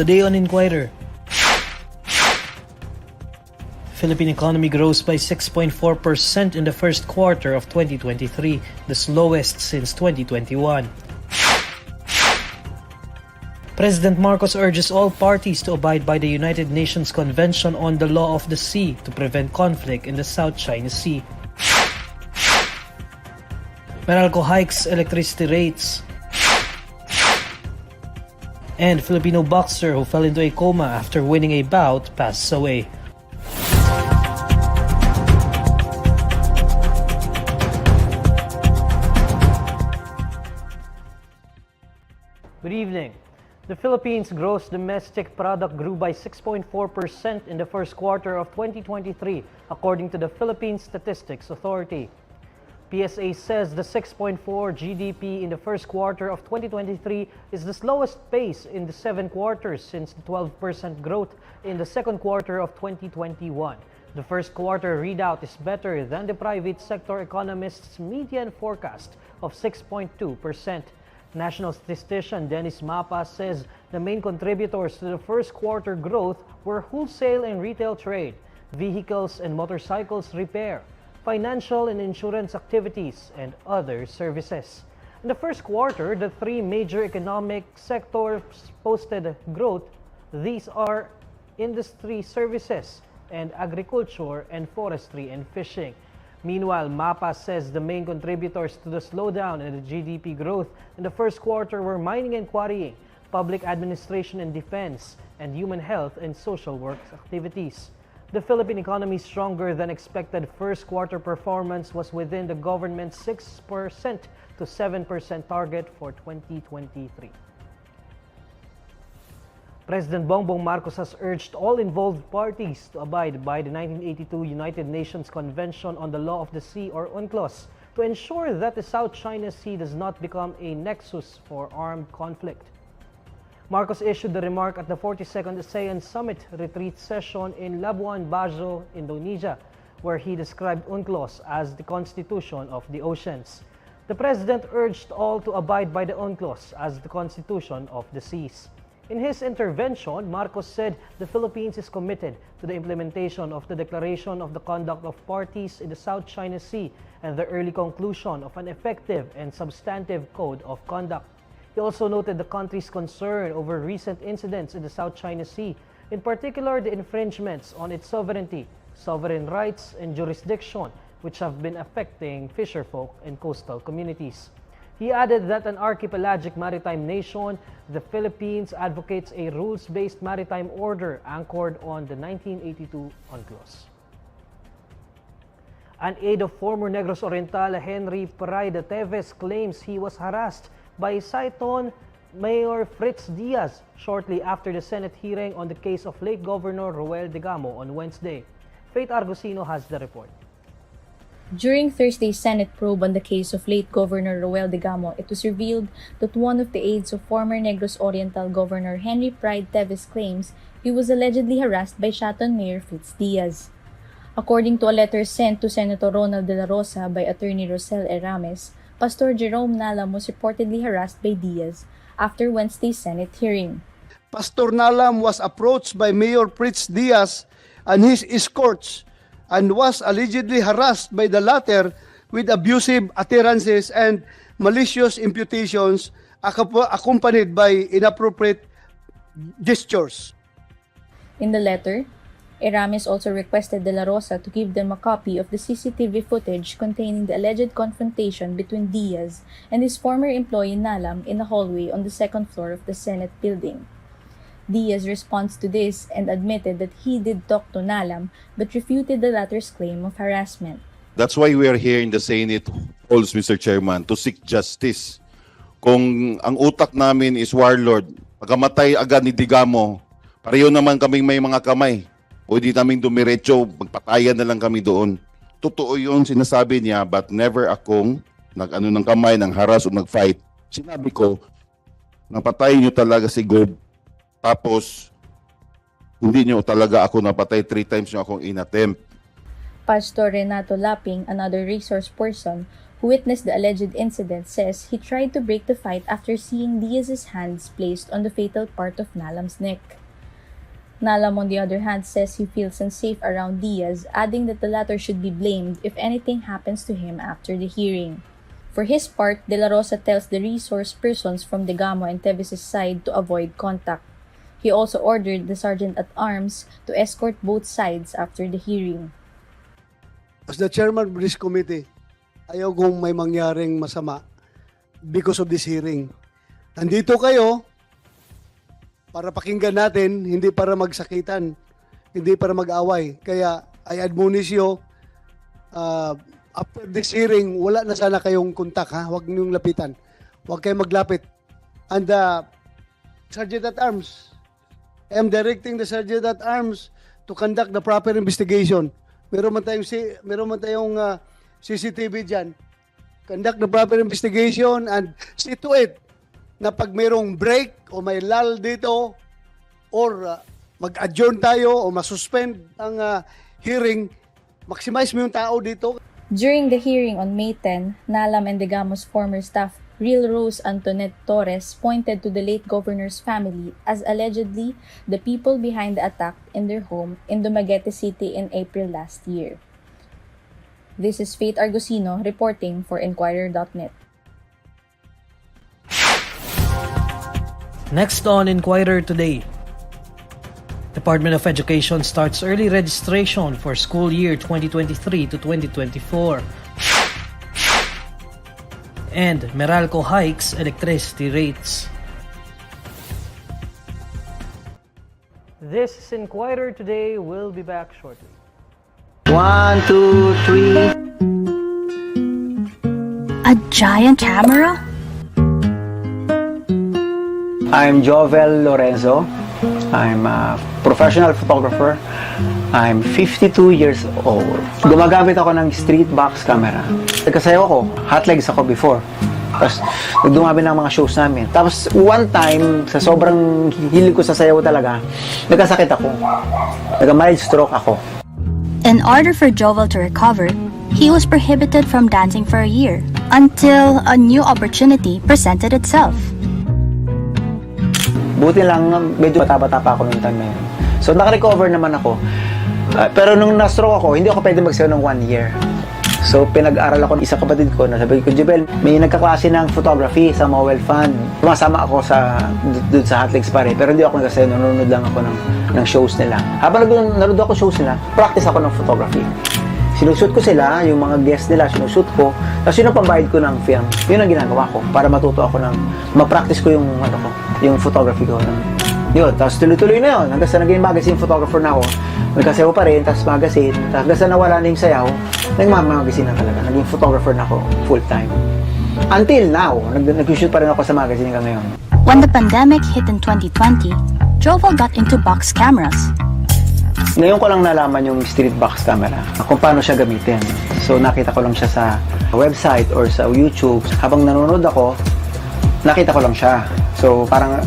Today on Inquirer, Philippine economy grows by 6.4% in the first quarter of 2023, the slowest since 2021. President Marcos urges all parties to abide by the United Nations Convention on the Law of the Sea to prevent conflict in the South China Sea. Meralco hikes electricity rates. And Filipino boxer who fell into a coma after winning a bout passes away. Good evening. The Philippines' gross domestic product grew by 6.4% in the first quarter of 2023, according to the Philippine Statistics Authority. PSA says the 6.4 GDP in the first quarter of 2023 is the slowest pace in the 7 quarters since the 12% growth in the second quarter of 2021. The first quarter readout is better than the private sector economists' median forecast of 6.2%. National statistician Dennis Mapa says the main contributors to the first quarter growth were wholesale and retail trade, vehicles and motorcycles repair, financial and insurance activities, and other services. In the first quarter, the 3 major economic sectors posted growth. These are industry services and agriculture and forestry and fishing. Meanwhile, MAPA says the main contributors to the slowdown in the GDP growth in the first quarter were mining and quarrying, public administration and defense, and human health and social work activities. The Philippine economy's stronger than expected first quarter performance was within the government's 6% to 7% target for 2023. President Bongbong Marcos has urged all involved parties to abide by the 1982 United Nations Convention on the Law of the Sea, or Unclos, to ensure that the South China Sea does not become a nexus for armed conflict. Marcos issued the remark at the 42nd ASEAN Summit retreat session in Labuan Bajo, Indonesia, where he described Unclos as the constitution of the oceans. The president urged all to abide by the Unclos as the constitution of the seas. In his intervention, Marcos said the Philippines is committed to the implementation of the Declaration of the Conduct of Parties in the South China Sea and the early conclusion of an effective and substantive code of conduct. He also noted the country's concern over recent incidents in the South China Sea, in particular the infringements on its sovereignty, sovereign rights, and jurisdiction, which have been affecting fisherfolk and coastal communities. He added that an archipelagic maritime nation, the Philippines advocates a rules-based maritime order anchored on the 1982 Unclos. An aide of former Negros Oriental Henry Teves claims he was harassed by Siaton Mayor Fritz Diaz shortly after the Senate hearing on the case of late Governor Roel Degamo on Wednesday. Faith Argusino has the report. During Thursday's Senate probe on the case of late Governor Roel Degamo, it was revealed that one of the aides of former Negros Oriental Governor Henry Teves claims he was allegedly harassed by Siaton Mayor Fritz Diaz. According to a letter sent to Senator Ronald de la Rosa by Attorney Rosel Erames, Pastor Jerome Nalam was reportedly harassed by Diaz after Wednesday's Senate hearing. Pastor Nalam was approached by Mayor Fritz Diaz and his escorts and was allegedly harassed by the latter with abusive utterances and malicious imputations accompanied by inappropriate gestures. In the letter, Erames also requested De La Rosa to give them a copy of the CCTV footage containing the alleged confrontation between Diaz and his former employee Nalam in a hallway on the second floor of the Senate building. Diaz responds to this and admitted that he did talk to Nalam but refuted the latter's claim of harassment. That's why we are here in the Senate halls, Mr. Chairman, to seek justice. Kung ang utak namin is warlord, pagkamatay agad ni Degamo, pareho naman kaming may mga kamay. Pwede naming dumiretso, magpatayan na lang kami doon. Totoo yun sinasabi niya, but never akong nag-ano ng kamay, nang harass o nag-fight. Sinabi ko, napatayin niyo talaga si Gov. Tapos, hindi niyo talaga ako napatay, 3 times niyo akong inattempt. Pastor Renato Laping, another resource person who witnessed the alleged incident, says he tried to break the fight after seeing Diaz's hands placed on the fatal part of Nalam's neck. Nalam, on the other hand, says he feels unsafe around Diaz, adding that the latter should be blamed if anything happens to him after the hearing. For his part, De La Rosa tells the resource persons from Egano and Teves' side to avoid contact. He also ordered the sergeant-at-arms to escort both sides after the hearing. As the chairman of this committee, ayaw kong may mangyaring masama because of this hearing. Nandito kayo para pakinggan natin, hindi para magsakitan, hindi para mag-away. Kaya I admonish you, after this hearing, wala na sana kayong kontak, ha? Huwag niyong lapitan. Huwag kayong maglapit. And Sergeant-at-Arms, I am directing the Sergeant-at-Arms to conduct the proper investigation. Meron man tayong CCTV dyan. Conduct the proper investigation and see to it na pag mayroong break o may lull dito or mag-adjourn tayo o masuspend ang hearing, maximize mo yung tao dito. During the hearing on May 10, Nalam and Egamo's former staff, Real Rose Antoinette Torres, pointed to the late governor's family as allegedly the people behind the attack in their home in Dumaguete City in April last year. This is Faith Argusino reporting for INQUIRER.net. Next on Inquirer Today, Department of Education starts early registration for school year 2023 to 2024. And Meralco hikes electricity rates. This is Inquirer Today. We'll be back shortly. 1, 2, 3. A giant camera? I'm Jovel Lorenzo. I'm a professional photographer. I'm 52 years old. Gumagamit ako ng street box camera. Nagkasayaw ako, hot legs ako before. Tapos, dumami ng mga shows namin. Tapos, one time, sa sobrang hilig ko sa sayaw talaga, nagkasakit ako. Nagka-mild stroke ako. In order for Jovel to recover, he was prohibited from dancing for a year until a new opportunity presented itself. Buti lang, medyo bata-bata pa ako noong time na yun. So, nakarecover naman ako. Pero nung na-stroke ako, hindi ako pwede magsayaw ng 1 year. So, pinag-aral ako ng isang kapatid ko na sabi ko, Jebel, may nagkaklase ng photography sa Mowel Fund. Sumasama ako doon sa Hotlegs pare, pero hindi ako nagsasayaw, nanonood lang ako ng shows nila. Habang nanonood ako shows nila, practice ako ng photography. Sinushoot ko sila, yung mga guests nila, sinushoot ko. Tapos yun ang pambayad ko ng film. Yun ang ginagawa ko para matuto ako mag-practice ko yung photography ko. Yun, tapos tuloy-tuloy na yun. Hanggang sa naging magazine photographer na ako. Nagkasayaw pa rin, tapos magazine. Tapos hanggang sa nawala na yung sayaw, nag-magazine na talaga. Naging photographer na ako full-time. Until now, nag-shoot pa rin ako sa magazine hanggang ngayon. When the pandemic hit in 2020, Jovel got into box cameras. Ngayon ko lang nalaman yung street box camera, kung paano siya gamitin. So nakita ko lang siya sa website or sa YouTube. Habang nanonood ako, nakita ko lang siya. So parang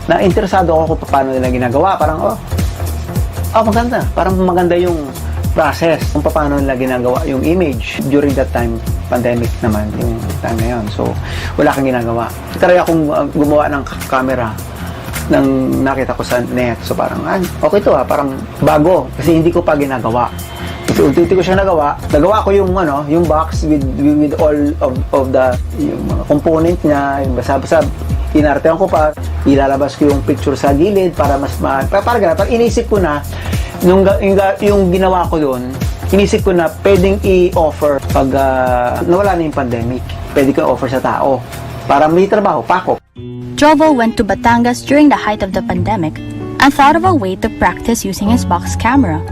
na-interesado ako kung paano nila ginagawa. Parang, maganda. Parang maganda yung process kung paano nila ginagawa yung image. During that time, pandemic naman, yung time na yun. So wala kang ginagawa. Try akong gumawa ng camera nang nakita ko sa net. So parang, okay to parang bago. Kasi hindi ko pa ginagawa. Unti-unti ko siya nagawa. Nagawa ko yung box with all of the yung mga component niya, yung basa-basa. Inartehan ko pa, ilalabas ko yung picture sa gilid para mas para ganun. Parang inisip ko na yung ginawa ko doon, inisip ko na pwedeng i-offer pag nawala na yung pandemic. Pwede ko i-offer sa tao para may trabaho pa ako. Jovel went to Batangas during the height of the pandemic and thought of a way to practice using his box camera.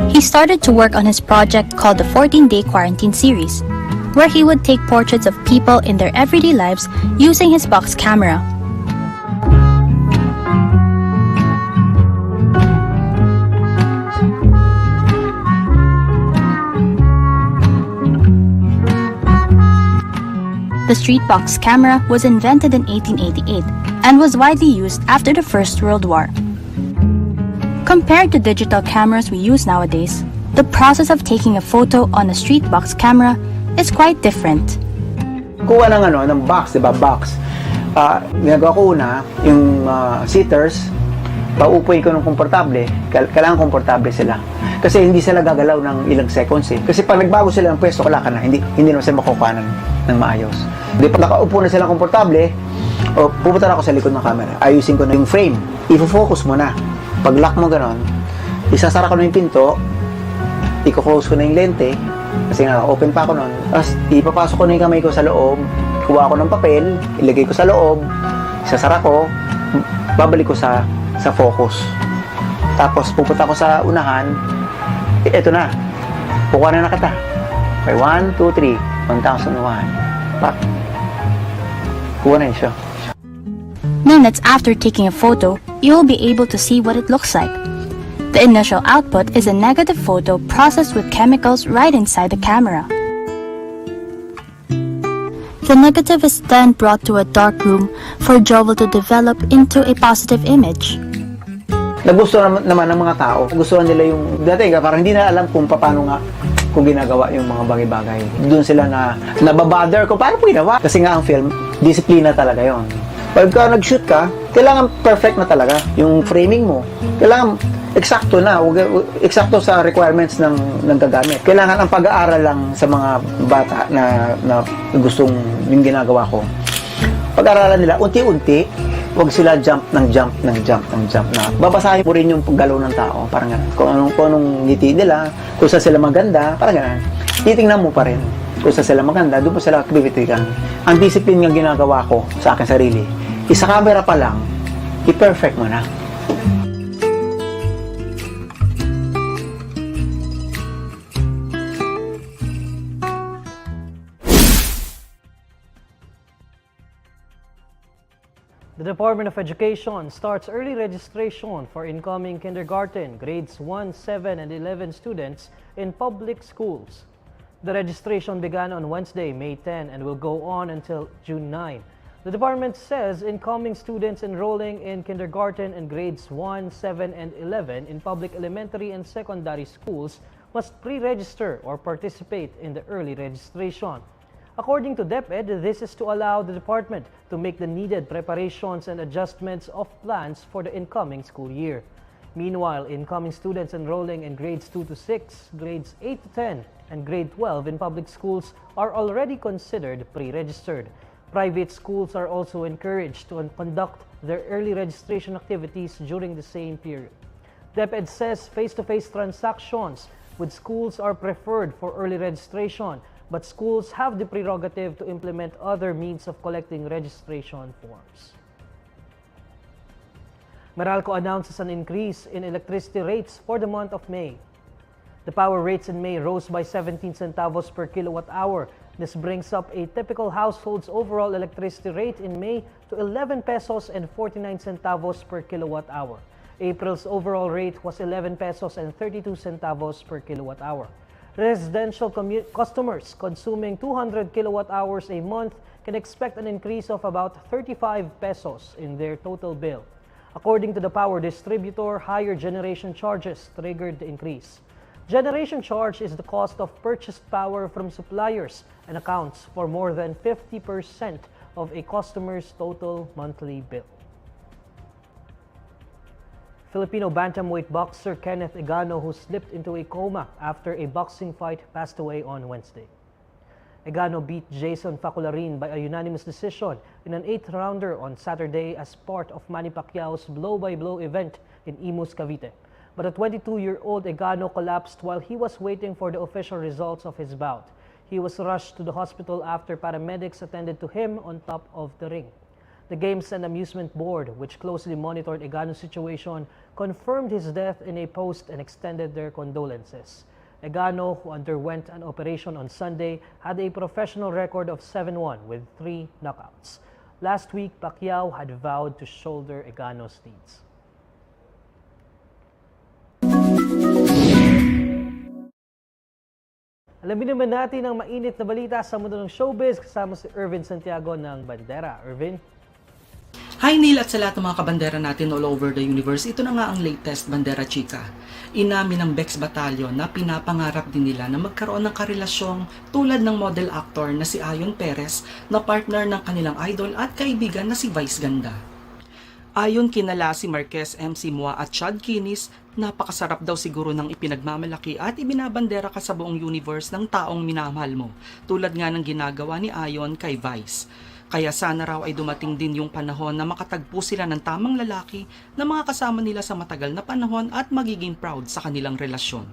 He started to work on his project called the 14-Day Quarantine Series, where he would take portraits of people in their everyday lives using his box camera. The street box camera was invented in 1888 and was widely used after the First World War. Compared to digital cameras we use nowadays, the process of taking a photo on a street box camera is quite different. Kuha ng box, diba? Box. Ginagawa ko una, yung seaters, paupuin ko ng komportable, kailangan komportable sila. Kasi hindi sila gagalaw ng ilang seconds eh. Kasi pag nagbago sila ng pwesto, wala ka na. Hindi naman sila makukuha ng maayos. Di pag nakaupo na sila komportable, pupunta na ako sa likod ng camera. Ayusin ko na yung frame. I-focus mo na. Pag lock mo ganon, isasara ko na yung pinto, i-close ko na yung lente, kasi nga, open pa ako nun. Tapos, ipapasok ko na yung kamay ko sa loob, kuha ko ng papel, ilagay ko sa loob, isasara ko, babalik ko sa focus. Tapos, pupunta ko sa unahan, eto na, kukuha na kita. Okay, 1, 2, 3, 1001. Pak. Kuha na yun siya. Minutes after taking a photo, you will be able to see what it looks like. The initial output is a negative photo processed with chemicals right inside the camera. The negative is then brought to a dark room for Jovel to develop into a positive image. Nagustuhan naman ng mga tao. Gustuhan nila yung, dati parang hindi na alam kung paano nga kung ginagawa yung mga bagay-bagay. Doon sila na nababother ko, paano po ginawa? Kasi nga ang film, disiplina talaga yon. Pagka nag-shoot ka, kailangan perfect na talaga. Yung framing mo, kailangan eksakto na, eksakto sa requirements ng gagamit. Kailangan ang pag-aaral lang sa mga bata na gustong yung ginagawa ko. Pag-aaralan nila, unti-unti, huwag sila jump na. Babasahin mo rin yung paggalaw ng tao, parang gano'n. Kung anong ngiti nila, kung saan sila maganda, parang gano'n. Titingnan mo pa rin. Kung saan sila maganda, doon po sila activity-kan. Ang discipline nga ginagawa ko sa akin sarili, isa camera pa lang, i-perfect mo na. The Department of Education starts early registration for incoming kindergarten, grades 1, 7, and 11 students in public schools. The registration began on Wednesday, May 10, and will go on until June 9. The department says incoming students enrolling in kindergarten and grades 1, 7, and 11 in public elementary and secondary schools must pre-register or participate in the early registration. According to DepEd, this is to allow the department to make the needed preparations and adjustments of plans for the incoming school year. Meanwhile, incoming students enrolling in grades 2 to 6, grades 8 to 10, and grade 12 in public schools are already considered pre-registered. Private schools are also encouraged to conduct their early registration activities during the same period. DepEd says face-to-face transactions with schools are preferred for early registration, but schools have the prerogative to implement other means of collecting registration forms. Meralco announces an increase in electricity rates for the month of May. The power rates in May rose by 17 centavos per kilowatt hour. This brings up a typical household's overall electricity rate in May to 11 pesos and 49 centavos per kilowatt hour. April's overall rate was 11 pesos and 32 centavos per kilowatt hour. Residential customers consuming 200 kilowatt hours a month can expect an increase of about 35 pesos in their total bill. According to the power distributor, higher generation charges triggered the increase. Generation charge is the cost of purchased power from suppliers and accounts for more than 50% of a customer's total monthly bill. Filipino bantamweight boxer Kenneth Egano, who slipped into a coma after a boxing fight, passed away on Wednesday. Egano beat Jason Facularin by a unanimous decision in an 8th-rounder on Saturday as part of Manny Pacquiao's blow-by-blow event in Imus, Cavite. But a 22-year-old Egano collapsed while he was waiting for the official results of his bout. He was rushed to the hospital after paramedics attended to him on top of the ring. The Games and Amusement Board, which closely monitored Egano's situation, confirmed his death in a post and extended their condolences. Egano, who underwent an operation on Sunday, had a professional record of 7-1 with 3 knockouts. Last week, Pacquiao had vowed to shoulder Egano's deeds. Alamin naman natin ang mainit na balita sa mundo ng showbiz kasama si Irvin Santiago ng Bandera. Irvin? Hi Neil at sa lahat ng mga kabandera natin all over the universe. Ito na nga ang latest Bandera Chika. Inamin ng Bex Battalion na pinapangarap din nila na magkaroon ng karelasyong tulad ng model actor na si Ayon Perez na partner ng kanilang idol at kaibigan na si Vice Ganda. Ayon kinala si Marquez, MC Mua at Chad Kinis, napakasarap daw siguro ng ipinagmamalaki at ibinabandera ka sa buong universe ng taong minamahal mo, tulad nga ng ginagawa ni Ayon kay Vice. Kaya sana raw ay dumating din yung panahon na makatagpo sila ng tamang lalaki na mga kasama nila sa matagal na panahon at magiging proud sa kanilang relasyon.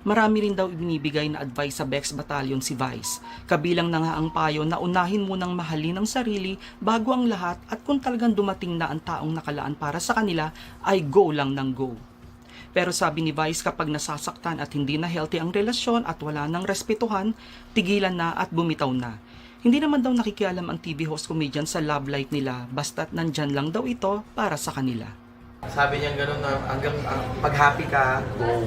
Marami rin daw ibinibigay na advice sa Bex Battalion si Vice. Kabilang na nga ang payo na unahin munang mahalin ang sarili bago ang lahat at kung talagang dumating na ang taong nakalaan para sa kanila ay go lang ng go. Pero sabi ni Vice kapag nasasaktan at hindi na healthy ang relasyon at wala nang respetuhan, tigilan na at bumitaw na. Hindi naman daw nakikialam ang TV host comedian sa love life nila basta't nandyan lang daw ito para sa kanila. Sabi niya gano'n na hanggang pag happy ka, go.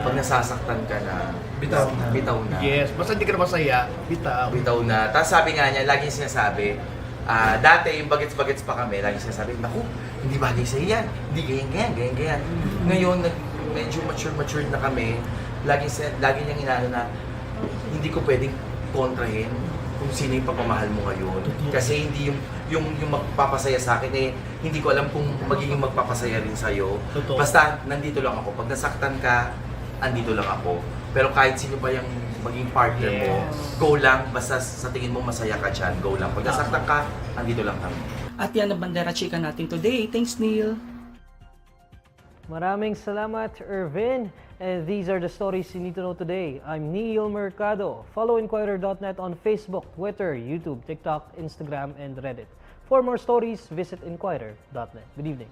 Pag nasasaktan ka na, bitaw na. Yes, basta hindi ka na masaya, bitaw. Bitaw na. Tapos sabi nga niya, laging sinasabi, dati yung bagets-bagets pa kami, laging sinasabi, naku, hindi bagay sa'yo yan, hindi ganyan. Ngayon, medyo mature na kami, lagi niyang inaano na, hindi ko pwedeng kontrahin kung sino yung papamahal mo ngayon. Kasi hindi yung magpapasaya sa akin hindi ko alam kung magiging magpapasaya rin sa'yo. Basta nandito lang ako. Pag nasaktan ka, andito lang ako. Pero kahit sino pa yung maging partner mo, go lang. Basta sa tingin mo masaya ka dyan, go lang. Pag nasaktan ka, andito lang kami. At yan ang Bandera Chika natin today. Thanks Neil! Maraming salamat, Irvin. And these are the stories you need to know today. I'm Neil Mercado. Follow INQUIRER.net on Facebook, Twitter, YouTube, TikTok, Instagram, and Reddit. For more stories, visit INQUIRER.net. Good evening.